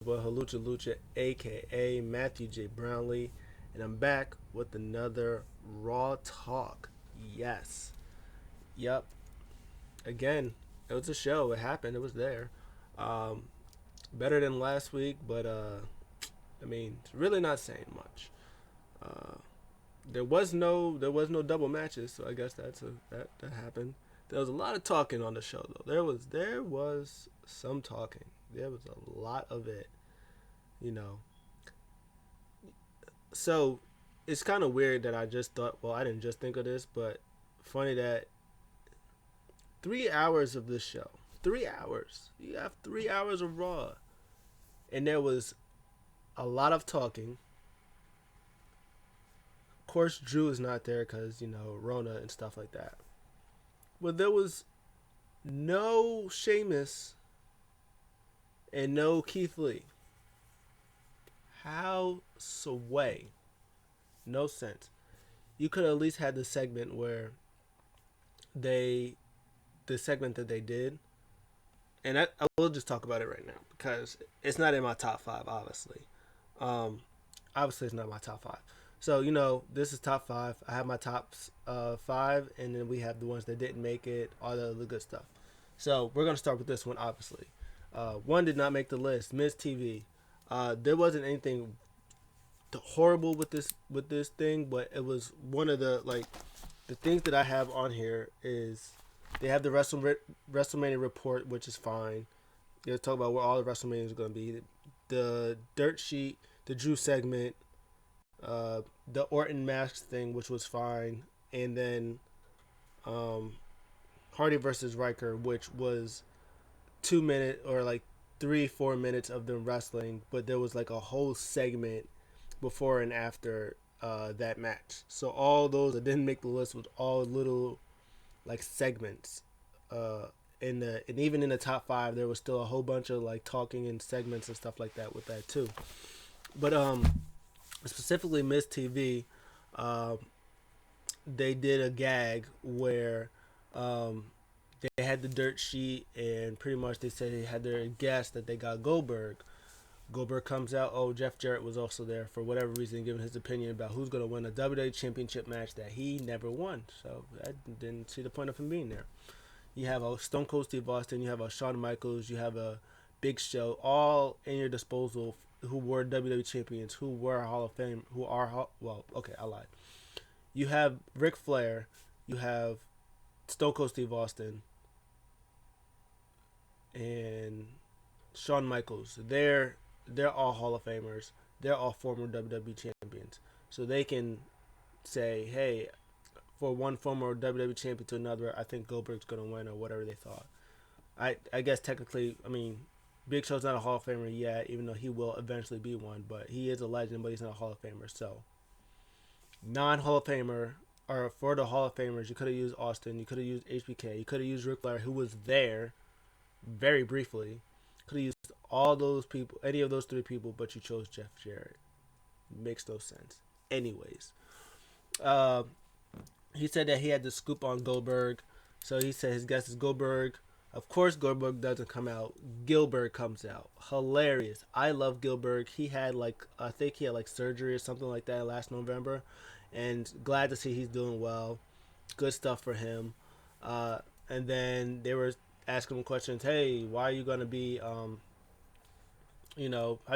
Well, Halucha Lucha, aka Matthew J. Brownlee, and I'm back with another Raw Talk. Yes. Yep. Again, it was a show. It happened. It was there. Um, Better than last week, but I mean, it's really not saying much. Uh, there was no double matches, so I guess that happened. There was a lot of talking on the show though. There was some talking. There was a lot of it. You know, so it's kind of weird that I just thought, well, I didn't just think of this, but funny that 3 hours of this show, 3 hours, you have 3 hours of Raw, and there was a lot of talking. Of course, Drew is not there because, Rona and stuff like that. But there was no Sheamus and no Keith Lee. How sway? No sense. You could at least had the segment where they the segment that they did, and I will just talk about it right now because it's not in my top five, obviously. Um, Obviously, it's not my top five. So this is top five. I have my top five, and then we have the ones that didn't make it, all the other good stuff. So we're gonna start with this one, obviously. One did not make the list. Miz TV. There wasn't anything horrible with this thing, but it was one of the things that I have on here is they have the WrestleMania report, which is fine. They talk about where all the WrestleMania are going to be. The dirt sheet, the Drew segment, the Orton mask thing, which was fine, and then um, Hardy versus Riker, which was 2 minute or like 3-4 minutes of them wrestling, but there was like a whole segment before and after that match. So all those that didn't make the list was all little like segments. And even in the top five, there was still a whole bunch of like talking and segments and stuff like that with that too. But specifically Miss TV, um, they did a gag where um, they had the dirt sheet and pretty much they said they had their guess that they got Goldberg. Goldberg comes out. Oh, Jeff Jarrett was also there for whatever reason, giving his opinion about who's going to win a WWE Championship match that he never won. So I didn't see the point of him being there. You have a Stone Cold Steve Austin, you have a Shawn Michaels, you have a Big Show, all in your disposal who were WWE champions, who were Hall of Fame, who are well, okay, I lied. You have Ric Flair, you have Stone Cold Steve Austin, and Shawn Michaels. They're all Hall of Famers. They're all former WWE champions, so they can say, hey, for one former WWE champion to another, I think Goldberg's gonna win or whatever they thought. I guess technically, I mean, Big Show's not a Hall of Famer yet, even though he will eventually be one. But he is a legend, but he's not a Hall of Famer. So non Hall of Famer or for the Hall of Famers, you could have used Austin, you could have used HBK, you could have used Ric Flair, who was there very briefly. Could have used all those people, any of those three people, but you chose Jeff Jarrett. Makes no sense. Anyways, uh, he said that he had the scoop on Goldberg. So he said his guess is Goldberg. Of course, Goldberg doesn't come out. Gilbert comes out. Hilarious. I love Gilbert. He had I think he had like surgery or something like that last November, and glad to see he's doing well. Good stuff for him. Uh, and then they were asking him questions. Hey, why are you gonna be how you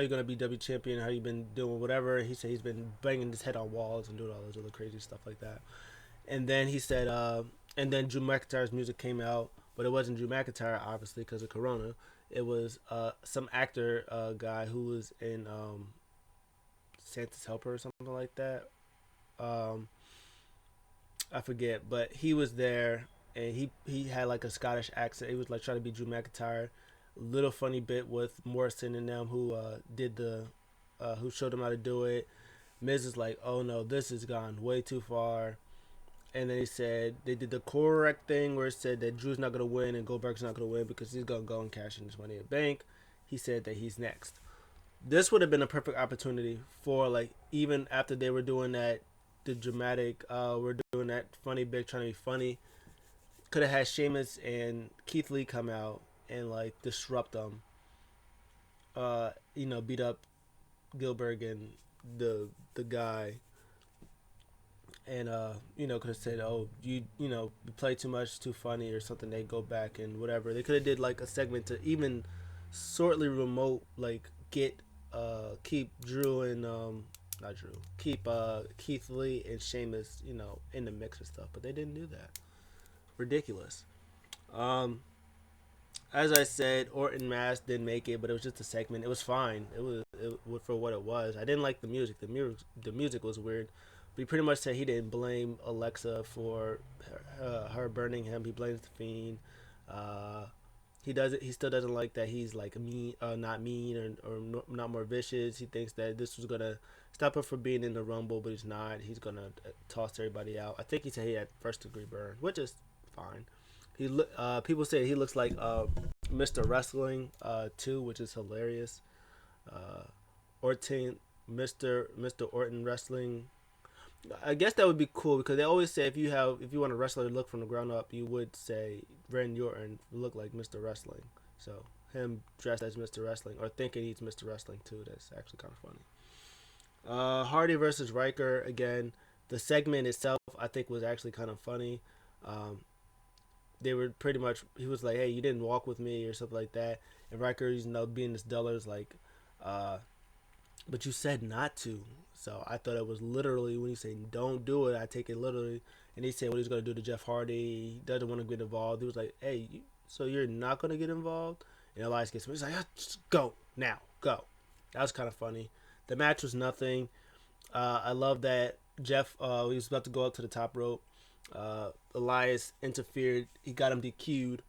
gonna be W champion? How you been doing whatever? He said he's been banging his head on walls and doing all those other crazy stuff like that. And then he said, and then Drew McIntyre's music came out, but it wasn't Drew McIntyre, obviously, because of Corona. It was some actor guy who was in Santa's Helper or something like that. Um, I forget, but he was there, and he had like a Scottish accent. He was like trying to be Drew McIntyre. Little funny bit with Morrison and them who did who showed him how to do it. Miz is like, oh no, this has gone way too far. And then he said they did the correct thing where it said that Drew's not gonna win and Goldberg's not gonna win because he's gonna go and cash in his money at bank. He said that he's next. This would have been a perfect opportunity for like even after they were doing that, the dramatic, we're doing that funny bit trying to be funny. Could have had Sheamus and Keith Lee come out and like disrupt them. beat up Gilbert and the guy, and could have said, "Oh, you play too much, too funny, or something." They go back and whatever. They could have did like a segment to even sortly remote, like get keep Drew and not Drew, keep Keith Lee and Sheamus, in the mix and stuff. But they didn't do that. Ridiculous. Um, as I said, Orton Mask didn't make it, but it was just a segment. It was fine. It for what it was. I didn't like the music. The music was weird. But he pretty much said he didn't blame Alexa for her burning him. He blames the Fiend. Uh, he doesn't. He still doesn't like that he's like mean, not mean or not more vicious. He thinks that this was gonna stop him from being in the Rumble, but he's not. He's gonna toss everybody out. I think he said he had first degree burn, which is fine. People say he looks like Mr. Wrestling too, which is hilarious. Uh, Orton, Mr. Orton Wrestling. I guess that would be cool because they always say if you want a wrestler to look from the ground up, you would say Randy Orton look like Mr. Wrestling. So him dressed as Mr. Wrestling or thinking he's Mr. Wrestling too. That's actually kind of funny. Hardy versus Riker again. The segment itself I think was actually kind of funny. Um, they were pretty much he was like, "Hey, you didn't walk with me" or something like that, and Riker, being this duller, is like, uh, "But you said not to." So I thought it was literally when he said, "Don't do it," I take it literally. And he said what he's gonna do to Jeff Hardy. He doesn't want to get involved. He was like, "Hey, so you're not gonna get involved?" And Elias gets him. He's like, "Just go now, go." That was kind of funny. The match was nothing. I love that Jeff. He was about to go up to the top rope. Elias interfered. He got him DQ'd.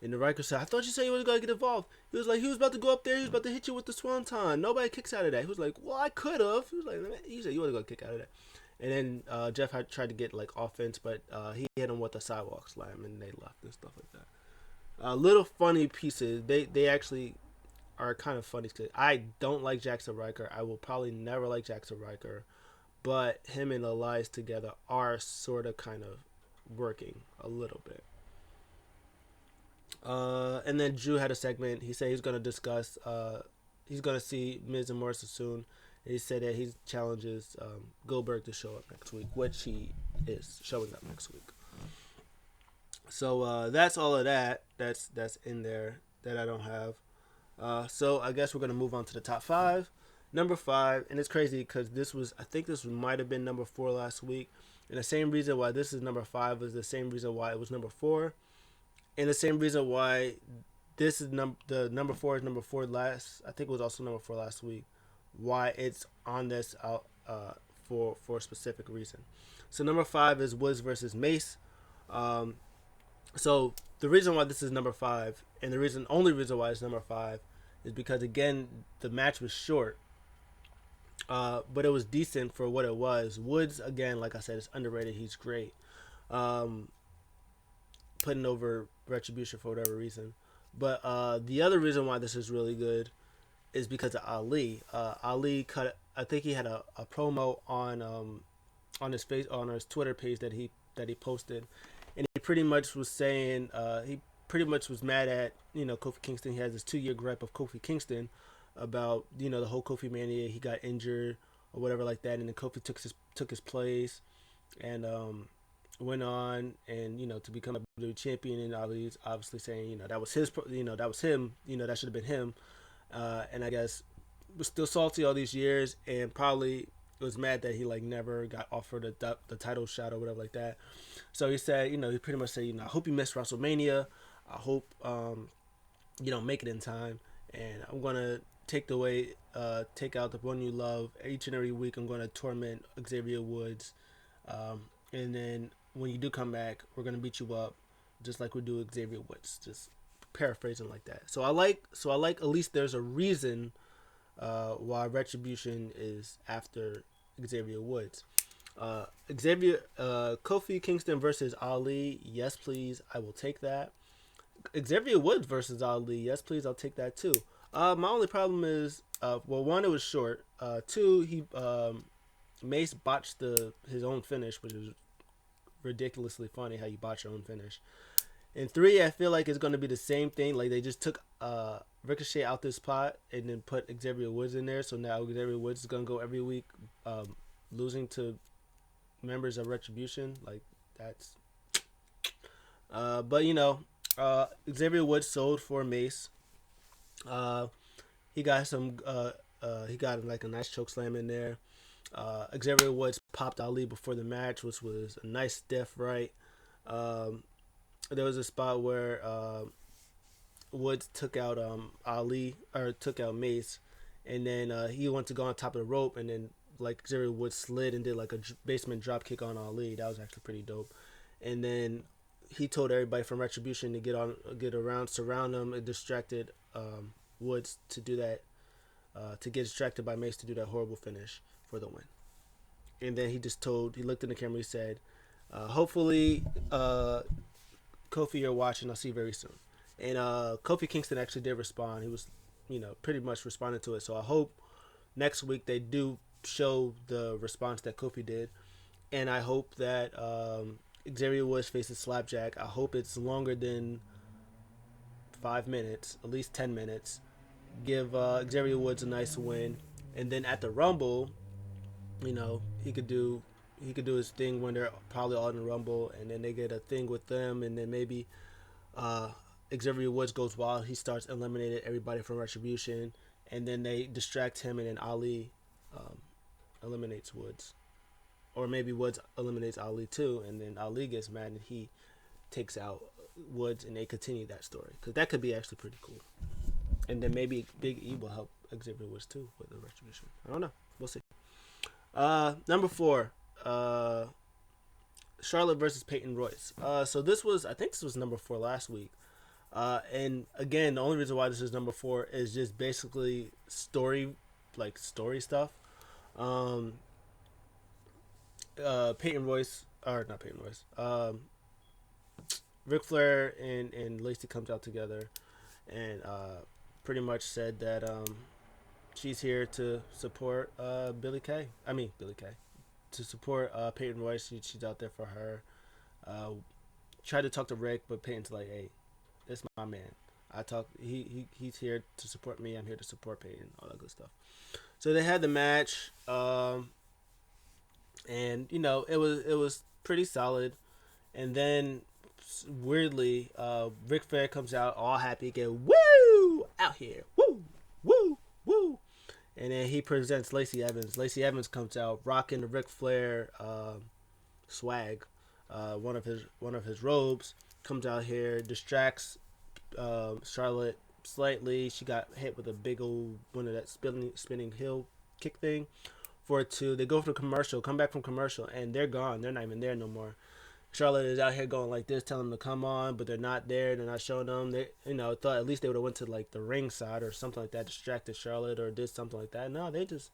And the Riker said, "I thought you said you was gonna get involved." He was like, he was about to go up there. He was about to hit you with the swanton. Nobody kicks out of that. He was like, "Well, I could have." He was like, "He said you want to go kick out of that." And then Jeff had tried to get like offense, but he hit him with a sidewalk slam, and they left and stuff like that. Little funny pieces. They actually are kind of funny. Cause I don't like Jackson Riker. I will probably never like Jackson Riker, but him and Elias together are sort of kind of working a little bit. And then Drew had a segment. He said he's going to discuss. He's going to see Miz and Morrison soon. And he said that he challenges Goldberg to show up next week, which he is showing up next week. So that's all of that. That's in there that I don't have. So I guess we're gonna move on to the top five. Number five, and it's crazy because I think this might have been number four last week, and the same reason why this is number five is the same reason why it was number four, and the same reason why this is the number four is number four last. I think it was also number four last week. Why it's on this out for a specific reason. So number five is Woods versus Mace. Um, so the reason why this is number five, and the only reason why it's number five, is because again the match was short, but it was decent for what it was. Woods again, like I said, is underrated. He's great, um, putting over Retribution for whatever reason. But the other reason why this is really good is because of Ali. Ali cut. I think he had a promo on his Twitter page that he posted, and he pretty much was saying he pretty much was mad at Kofi Kingston. He has this 2 year gripe of Kofi Kingston about the whole Kofi mania. He got injured or whatever like that, and then Kofi took his place and went on and to become a WWE champion. And Ali's obviously saying that was that was him. That should have been him. And I guess was still salty all these years and probably was mad that he like never got offered the title shot or whatever like that. So he said, he pretty much said, I hope you miss WrestleMania. I hope you don't make it in time, and I'm gonna take out the one you love each and every week. I'm gonna torment Xavier Woods, and then when you do come back, we're gonna beat you up, just like we do Xavier Woods. Just paraphrasing like that. So I like at least there's a reason why Retribution is after Xavier Woods. Kofi Kingston versus Ali. Yes, please. I will take that. Xavier Woods versus Ali. Yes, please. I'll take that too. My only problem is, one, it was short. Two, he Mace botched his own finish, which is ridiculously funny how you botch your own finish. And three, I feel like it's going to be the same thing. Like they just took Ricochet out this spot and then put Xavier Woods in there. So now Xavier Woods is gonna go every week, losing to members of Retribution. Like that's. But Xavier Woods sold for Mace. Uh, he got some. He got like a nice choke slam in there. Xavier Woods popped Ali before the match, which was a nice stiff right. Um, there was a spot where Woods took out Ali or took out Mace, and then he went to go on top of the rope, and then like Xavier Woods slid and did like a basement drop kick on Ali. That was actually pretty dope. And then he told everybody from Retribution to get around, surround him, and distracted Woods to do that, to get distracted by Mace to do that horrible finish for the win. And then he looked in the camera, he said, hopefully, Kofi, you're watching, I'll see you very soon. And Kofi Kingston actually did respond. He was, pretty much responded to it. So I hope next week they do show the response that Kofi did. And I hope that Xavier Woods faces Slapjack. I hope it's longer than 5 minutes, at least 10 minutes. Give Xavier Woods a nice win. And then at the Rumble, he could do his thing when they're probably all in the Rumble, and then they get a thing with them, and then maybe Xavier Woods goes wild. He starts eliminating everybody from Retribution, and then they distract him, and then Ali eliminates Woods. Or maybe Woods eliminates Ali too, and then Ali gets mad and he takes out Woods, and they continue that story. Because that could be actually pretty cool. And then maybe Big E will help Xavier Woods too with the Retribution. I don't know. We'll see. Number 4. Charlotte versus Peyton Royce. So I think this was number 4 last week. And again, the only reason why this is number 4 is just basically story stuff. Peyton Royce, or not Peyton Royce, Ric Flair and Lacey comes out together and pretty much said that she's here to support Billy Kay. To support Peyton Royce. She's out there for her. Tried to talk to Rick, but Peyton's like, hey, that's my man. He's here to support me. I'm here to support Peyton. All that good stuff. So they had the match. And it was pretty solid. And then weirdly, Ric Flair comes out all happy again. Woo! Out here. Woo! Woo! Woo! And then he presents Lacey Evans. Lacey Evans comes out rocking the Ric Flair swag, one of his robes. Comes out here, distracts Charlotte slightly. She got hit with a big old one of that spinning heel kick thing. 4-2. They go for commercial, come back from commercial, and they're gone. They're not even there no more. Charlotte is out here going like this, telling them to come on, but they're not there. They're not showing them. They, thought at least they would have went to like the ring side or something like that, distracted Charlotte or did something like that. No, they just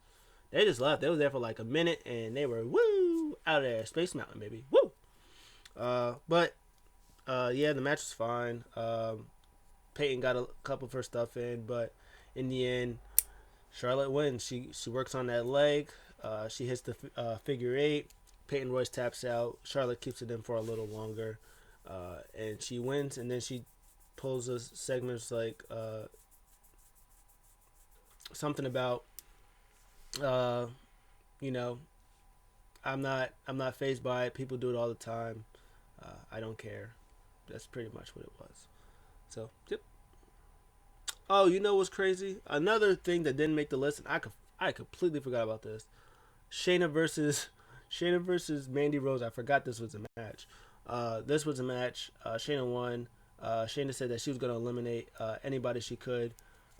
left. They were there for like a minute and they were woo out of there. Space Mountain, baby, woo. But the match was fine. Peyton got a couple of her stuff in, but in the end, Charlotte wins. She works on that leg. She hits the figure 8. Peyton Royce taps out. Charlotte keeps it in for a little longer, and she wins. And then she pulls us segments like something about, I'm not fazed by it. People do it all the time. I don't care. That's pretty much what it was. So, yep. Oh, you know what's crazy? Another thing that didn't make the list, and I completely forgot about this. Shayna versus Mandy Rose. I forgot this was a match. This was a match. Shayna won. Shayna said that she was going to eliminate anybody she could.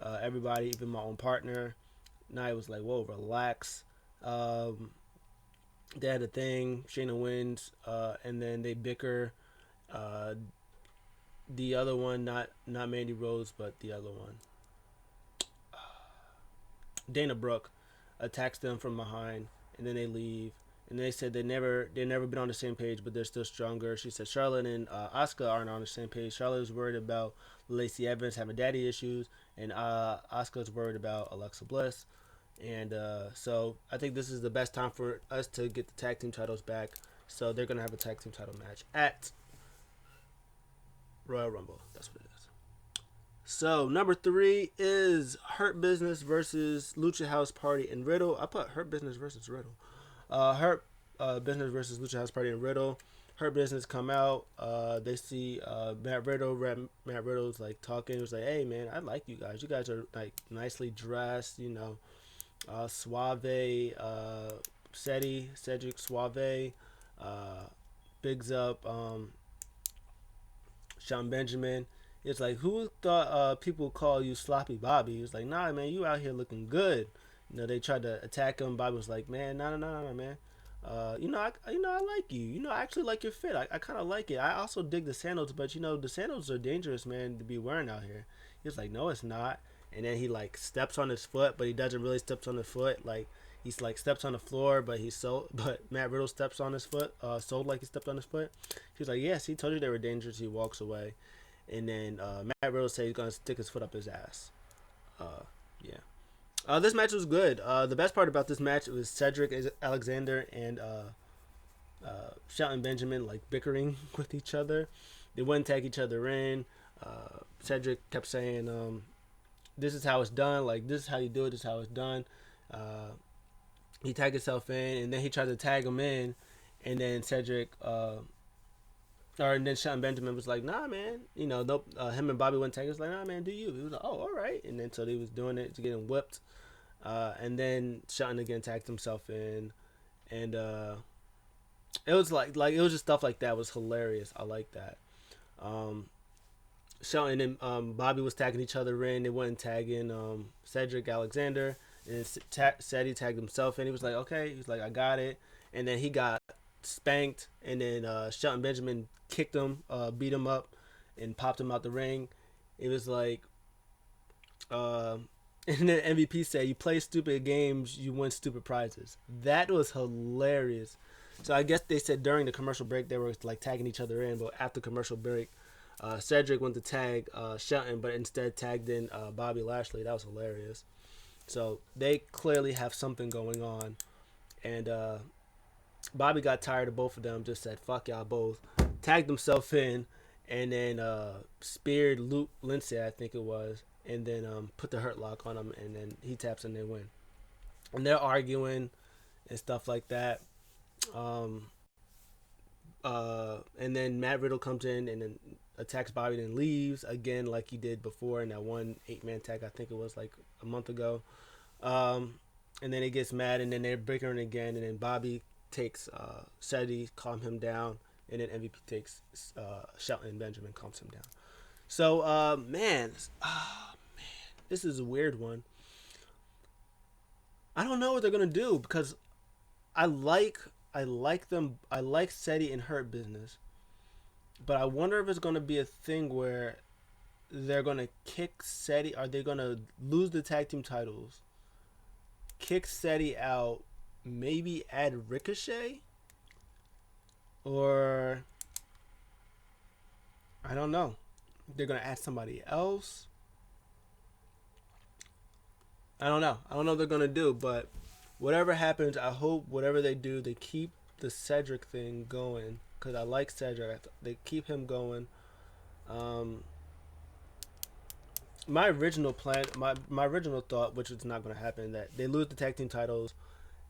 Everybody, even my own partner. Nia was like, whoa, relax. They had a thing. Shayna wins. And then they bicker. The other one, not Mandy Rose, but the other one. Dana Brooke attacks them from behind, and then they leave. And they said they've never been on the same page, but they're still stronger. She said Charlotte and Asuka aren't on the same page. Charlotte is worried about Lacey Evans having daddy issues, and Asuka's worried about Alexa Bliss. And so I think this is the best time for us to get the tag team titles back. So they're gonna have a tag team title match at Royal Rumble. That's what it is. So number three is Hurt Business versus Lucha House Party and Riddle. I put Hurt Business versus Riddle. Hurt Business versus Lucha House Party and Riddle. Hurt Business come out. They see Matt Riddle. Matt Riddle's like talking. He was like, "Hey man, I like you guys. You guys are like nicely dressed. You know, Suave, Cedric Suave, uh, bigs up Sean Benjamin. It's like, who thought people would call you Sloppy Bobby? He was like, nah, man, you out here looking good. You know, they tried to attack him. Bobby was like, man, no, man. I like you. You know, I actually like your fit. I kind of like it. I also dig the sandals, but you know, the sandals are dangerous, man, to be wearing out here. He was like, no, it's not. And then he like steps on his foot, but he doesn't really steps on the foot. Like he's like steps on the floor, but but Matt Riddle steps on his foot, sold like he stepped on his foot. He was like, yes, he told you they were dangerous. He walks away. And then Matt Riddle said he's gonna stick his foot up his ass. Yeah. This match was good. The best part about this match was Cedric Alexander and Shelton Benjamin like bickering with each other. They wouldn't tag each other in. Cedric kept saying, "This is how it's done. Like this is how you do it. This is how it's done." He tagged himself in, and then he tried to tag him in, and then Cedric. And then Shelton Benjamin was like, nah, man. You know, nope. Him and Bobby went tag. He was like, nah, man, do you? He was like, oh, all right. And then so he was doing it to get him whipped. And then Shelton again tagged himself in. And it was like it was just stuff like that was hilarious. I like that. Um, Shelton and Bobby was tagging each other in. They went tagging Cedric Alexander. And said he tagged himself in. He was like, okay. He was like, I got it. And then he got spanked. And then Shelton Benjamin kicked him, beat him up, and popped him out the ring. It was like, and then MVP said, "You play stupid games, you win stupid prizes." That was hilarious. So I guess they said during the commercial break they were like tagging each other in, but after commercial break, Cedric went to tag Shelton, but instead tagged in Bobby Lashley. That was hilarious. So they clearly have something going on, and Bobby got tired of both of them. Just said, "Fuck y'all both." Tagged himself in, and then speared Luke Lindsay, I think it was, and then put the hurt lock on him, and then he taps and they win. And they're arguing and stuff like that. Um, and then Matt Riddle comes in and then attacks Bobby, and then leaves again like he did before in that one 8-man tag. I think it was like a month ago. And then he gets mad, and then they're bickering again, and then Bobby takes Seti, calm him down, and then MVP takes Shelton Benjamin, calms him down. So man, this is a weird one. I don't know what they're gonna do because I like them. I like Seti and Hurt Business, but I wonder if it's gonna be a thing where they're gonna kick Seti. Are they gonna lose the tag team titles? Kick Seti out, maybe add Ricochet, or I don't know. They're gonna add somebody else. I don't know. I don't know what they're gonna do, but whatever happens, I hope whatever they do, they keep the Cedric thing going because I like Cedric. They keep him going. Um, my original plan, my original thought, which is not gonna happen, that they lose the tag team titles,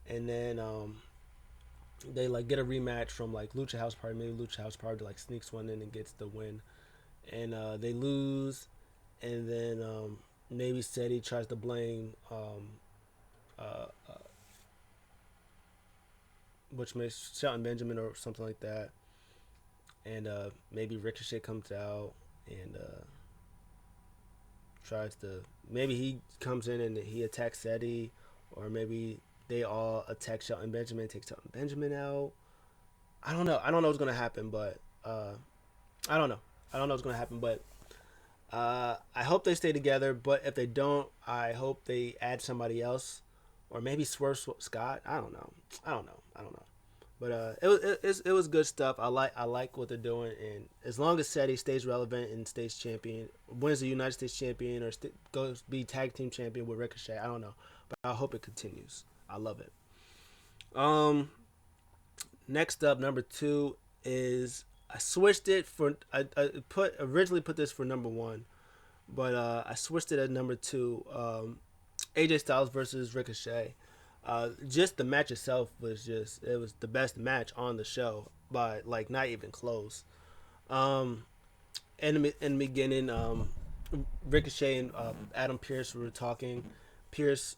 and then they like get a rematch from like Lucha House Party. Maybe Lucha House Party like sneaks one in and gets the win, and they lose, and then maybe Seti tries to blame uh, uh, which makes Shelton Benjamin or something like that, and maybe Ricochet comes out and tries to, maybe he comes in and he attacks Seti, or maybe they all attack Shelton Benjamin, take Shelton Benjamin out. I don't know. I don't know what's gonna happen, but I don't know. I don't know what's gonna happen, but I hope they stay together. But if they don't, I hope they add somebody else, or maybe Swerve Scott. I don't know. I don't know. I don't know. But it was good stuff. I like what they're doing, and as long as Seti stays relevant and stays champion, wins the United States champion, or goes be tag team champion with Ricochet, I don't know, but I hope it continues. I love it. Next up, number 2 is I switched it for I originally put this for number 1, but I switched it at number two. AJ Styles versus Ricochet. Just the match itself was just it was the best match on the show by like not even close. Um, in the beginning, Ricochet and Adam Pierce were talking. Pierce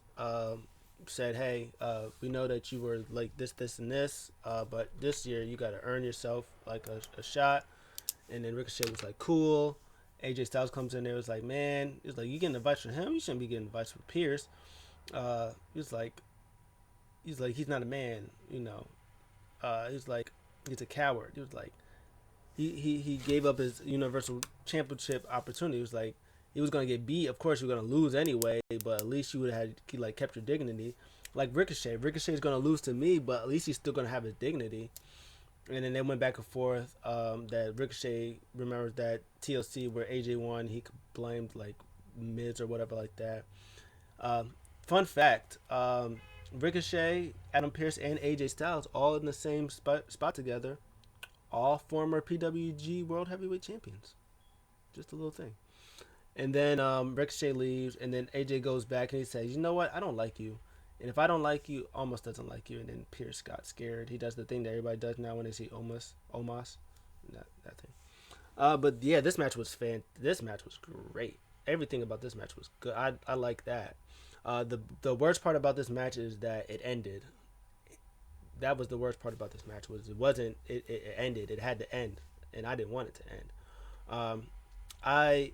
said, "Hey, we know that you were like this, and this, but this year you got to earn yourself like a shot." And then Ricochet was like, "Cool." AJ Styles comes in there, was like, "Man, it's like you getting advice from him. You shouldn't be getting advice from Pierce." He was like, he's not a man, you know. He's like, he's a coward. He was like, he gave up his Universal Championship opportunity. He was like, he was gonna get beat. Of course, you were gonna lose anyway, but at least you would have had like kept your dignity. Like Ricochet, Ricochet's gonna lose to me, but at least he's still gonna have his dignity. And then they went back and forth. That Ricochet remembers that TLC where AJ won, he blamed like Miz or whatever like that. Fun fact: Ricochet, Adam Pierce, and AJ Styles all in the same spot together. All former PWG World Heavyweight Champions. Just a little thing. And then Ricochet leaves, and then AJ goes back and he says, "You know what? I don't like you. And if I don't like you, Omos doesn't like you." And then Pierce got scared. He does the thing that everybody does now when they see Omos, that thing. But yeah, this match was This match was great. Everything about this match was good. I like that. The worst part about this match is that it ended. That was the worst part about this match was it wasn't it ended. It had to end, and I didn't want it to end. Um, I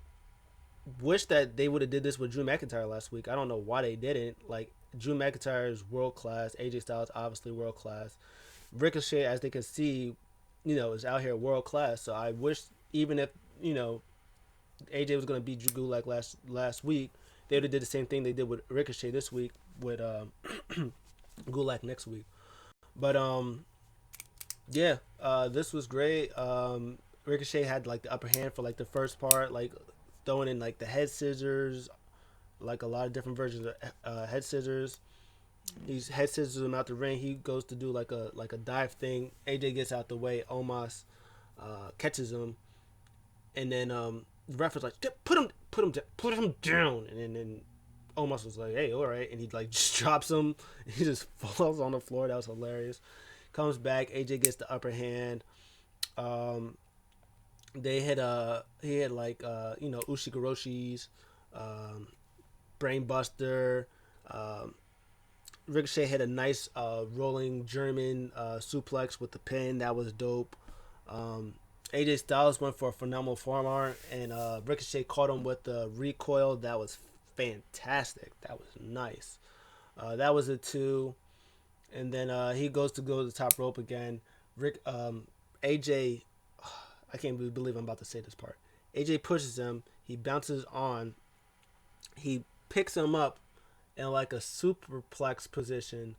wish that they would have did this with Drew McIntyre last week. I don't know why they didn't. Like Drew McIntyre is world class. AJ Styles obviously world class. Ricochet, as they can see, is out here world class. So I wish even if AJ was gonna beat Drew like last week, they would have did the same thing they did with Ricochet this week with Gulak next week. But yeah, this was great. Ricochet had like the upper hand for like the first part, like throwing in like the head scissors, like a lot of different versions of head scissors. He's head scissors him out the ring. He goes to do like a dive thing. AJ gets out the way. Omos catches him, and then the ref was like, put him down, and then Omos was like, hey, all right, and he like just drops him. He just falls on the floor. That was hilarious. Comes back. AJ gets the upper hand. Um, they had he had like Ushigoroshi's brainbuster. Um, Ricochet had a nice rolling German suplex with the pin. That was dope. AJ Styles went for a phenomenal forearm, and Ricochet caught him with the recoil. That was fantastic. That was nice. That was a two. And then he goes to the top rope again. AJ, I can't believe I'm about to say this part. AJ pushes him. He bounces on. He picks him up in like a superplex position,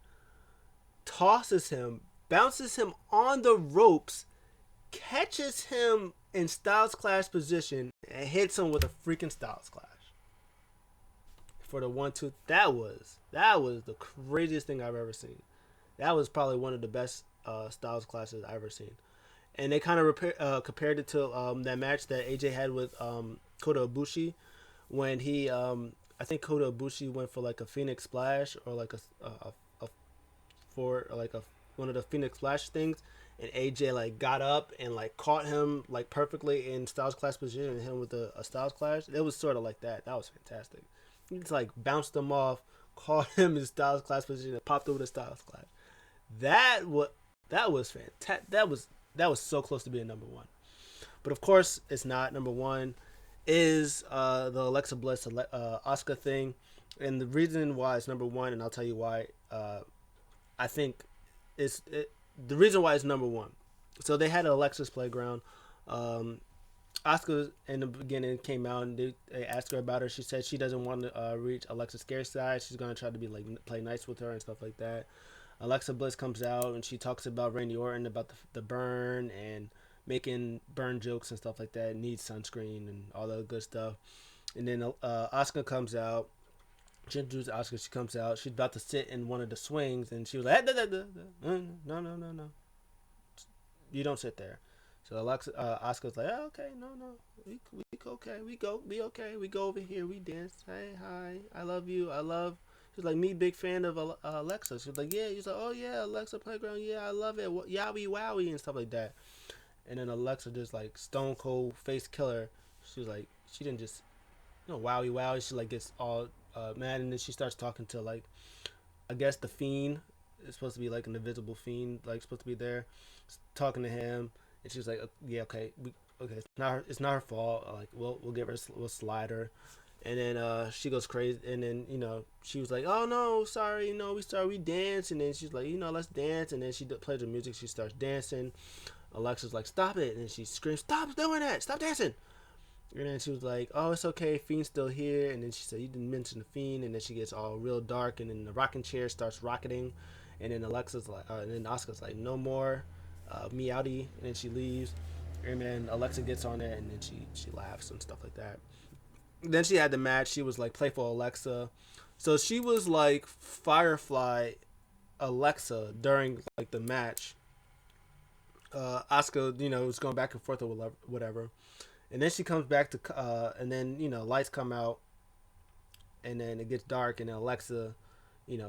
tosses him, bounces him on the ropes, catches him in Styles Clash position, and hits him with a freaking Styles Clash for the 1-2. That was the craziest thing I've ever seen. That was probably one of the best Styles Clashes I've ever seen. And they kind of compared it to that match that AJ had with Kota Ibushi when he I think Kota Ibushi went for like a Phoenix Splash or like a for like a one of the Phoenix Splash things, and AJ like got up and like caught him like perfectly in Styles Clash position and hit him with a Styles Clash. It was sort of like that. That was fantastic. He just like bounced him off, caught him in Styles Clash position, and popped over the Styles Clash. That was fantastic. That was so close to being number one, but of course it's not. Number one is the Alexa Bliss Asuka thing, and the reason why it's number one, and I'll tell you why. I think the reason why it's number one. So they had an Alexa's Playground. Asuka in the beginning came out and they asked her about her. She said she doesn't want to reach Alexa's scare side. She's gonna try to be like play nice with her and stuff like that. Alexa Bliss comes out and she talks about Randy Orton about the burn and making burn jokes and stuff like that. Needs sunscreen and all that good stuff. And then Asuka comes out. She introduces Asuka. She comes out. She's about to sit in one of the swings and she was like, no, no, no, no. You don't sit there. So Oscar's like, oh, okay, no, we okay, we go, be okay, we go over here, we dance. Hey, hi, I love you, I love. She's like, me, big fan of Alexa. She's like, yeah. He's like, oh yeah, Alexa Playground, yeah, I love it, yowie wowie and stuff like that. And then Alexa just like stone cold face killer. She's like, she didn't just wowie wowie. She like gets all mad, and then she starts talking to like, I guess the Fiend is supposed to be like an invisible Fiend, like supposed to be there, talking to him, and she's like, yeah, okay, okay, it's not her fault. Like, we'll give her, we'll slide her, and then she goes crazy, and then she was like, oh no, sorry, we dance, and then she's like, let's dance, and then she plays the music, she starts dancing. Alexa's like, stop it, and she screams, stop doing that, stop dancing. And then she was like, "Oh, it's okay. Fiend's still here." And then she said, "You didn't mention the Fiend." And then she gets all real dark, and then the rocking chair starts rocketing. And then and then Oscar's like, "No more, meowdy." And then she leaves. And then Alexa gets on there, and then she laughs and stuff like that. Then she had the match. She was like playful Alexa, so she was like Firefly Alexa during like the match. Oscar, was going back and forth or whatever. And then she comes back to, and then lights come out, and then it gets dark, and then Alexa,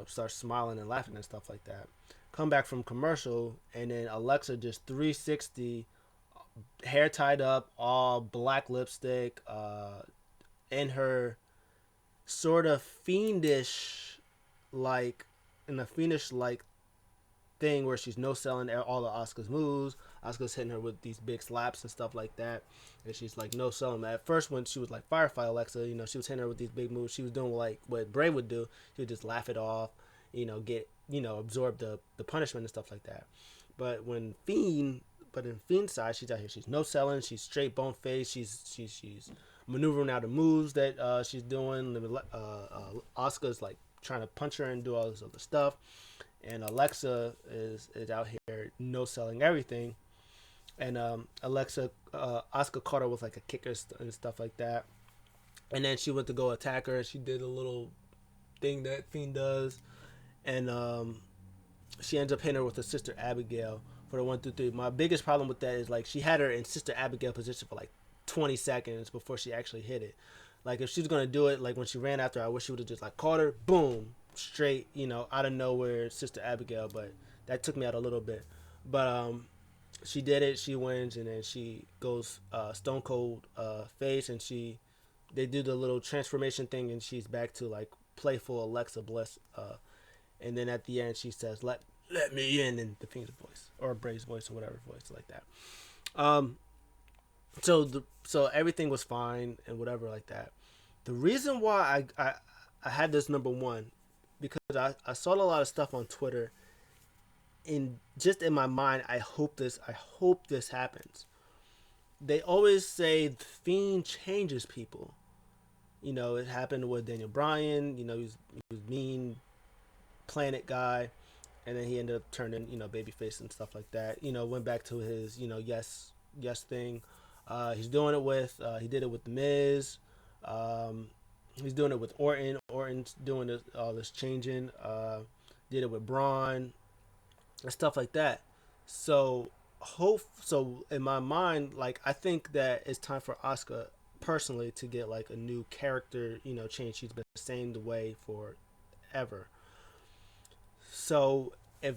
starts smiling and laughing and stuff like that. Come back from commercial, and then Alexa just 360, hair tied up, all black lipstick, in her sort of fiendish, like, in a fiendish like thing where she's no selling all of Oscar's moves. Oscar's hitting her with these big slaps and stuff like that, and she's like no selling. At first, when she was like Firefly Alexa, she was hitting her with these big moves. She was doing like what Bray would do. She would just laugh it off, get absorb the punishment and stuff like that. But in Fiend's side, she's out here. She's no selling. She's straight bone face. She's maneuvering out the moves that she's doing. Oscar's like trying to punch her and do all this other stuff, and Alexa is out here no selling everything. And Oscar caught her with like a kicker and stuff like that. And then she went to go attack her, and she did a little thing that Fiend does, and she ends up hitting her with her sister Abigail for the 1 2 3. My biggest problem with that is like she had her in sister Abigail position for like 20 seconds before she actually hit it. Like if she was gonna do it, like when she ran after her, I wish she would have just like caught her, boom, straight, out of nowhere, sister Abigail. But that took me out a little bit. But she did it. She wins, and then she goes stone cold face, and they do the little transformation thing, and she's back to like playful Alexa Bliss. And then at the end, she says, "Let me in the Fiend's voice or Bray's voice or whatever voice like that." Um, so everything was fine and whatever like that. The reason why I had this number one because I saw a lot of stuff on Twitter, and just in my mind, I hope this happens. They always say the Fiend changes people. It happened with Daniel Bryan. He was mean planet guy, and then he ended up turning babyface and stuff like that. Went back to his yes thing. He's doing it with he did it with the Miz. He's doing it with Orton. Orton's doing all this changing. Did it with Braun and stuff like that. So in my mind, like I think that it's time for Asuka personally to get like a new character, change. She's been the same way forever. So if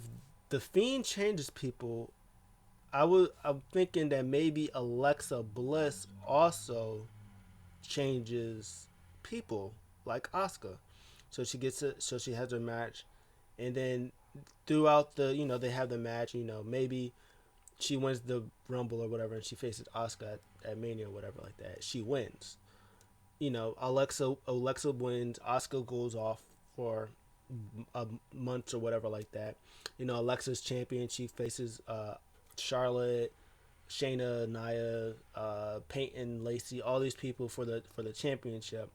the Fiend changes people, I'm thinking that maybe Alexa Bliss also changes people like Asuka. So she gets it. So she has her match, and then throughout they have the match. Maybe she wins the Rumble or whatever, and she faces Asuka at Mania or whatever like that. She wins. Alexa wins. Asuka goes off for a month or whatever like that. Alexa's champion. She faces Charlotte, Shayna, Nia, Peyton, Lacey, all these people for the championship.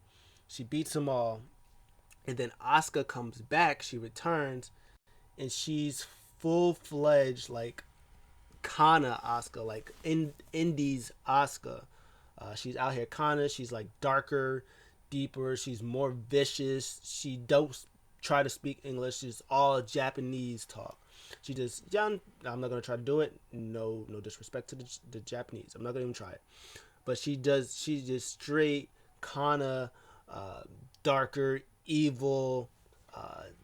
She beats them all, and then Asuka comes back. She returns, and she's full fledged like Kana Asuka, like Indies Asuka. She's out here Kana. She's like darker, deeper. She's more vicious. She don't try to speak English. She's all Japanese talk. She just, yeah, I'm not gonna try to do it. No, no disrespect to the Japanese. I'm not gonna even try it. But she does. She's just straight, kinda uh, darker, evil,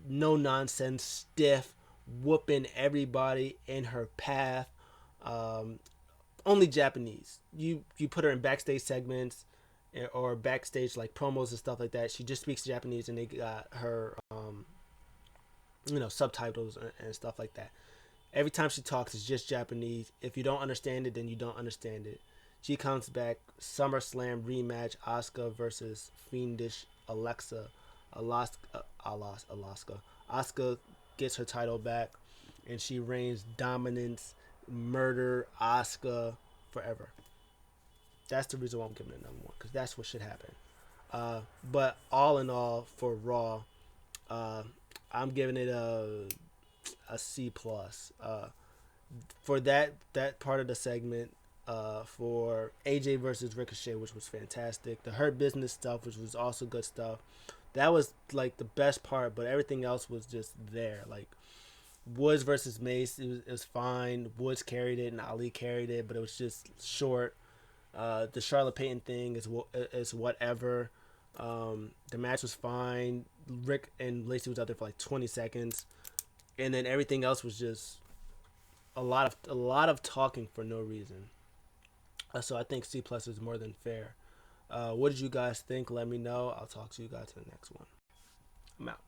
no nonsense, stiff, whooping everybody in her path. Um, Only Japanese. You put her in backstage segments or backstage like promos and stuff like that. She just speaks Japanese, and they got her subtitles and stuff like that. Every time she talks, it's just Japanese. If you don't understand it, then you don't understand it. She comes back. SummerSlam rematch: Asuka versus Fiendish Alexa. Alaska. Asuka gets her title back, and she reigns dominance, murder Asuka forever. That's the reason why I'm giving it number one, because that's what should happen. But all in all, for Raw, uh, I'm giving it a C plus. For that part of the segment, for AJ versus Ricochet, which was fantastic. The Hurt Business stuff, which was also good stuff. That was like the best part, but everything else was just there. Like Woods versus Mace, it was fine. Woods carried it and Ali carried it, but it was just short. The Charlotte Payton thing is whatever. The match was fine. Rick and Lacey was out there for like 20 seconds, and then everything else was just a lot of talking for no reason. So I think C plus is more than fair. What did you guys think? Let me know. I'll talk to you guys in the next one. I'm out.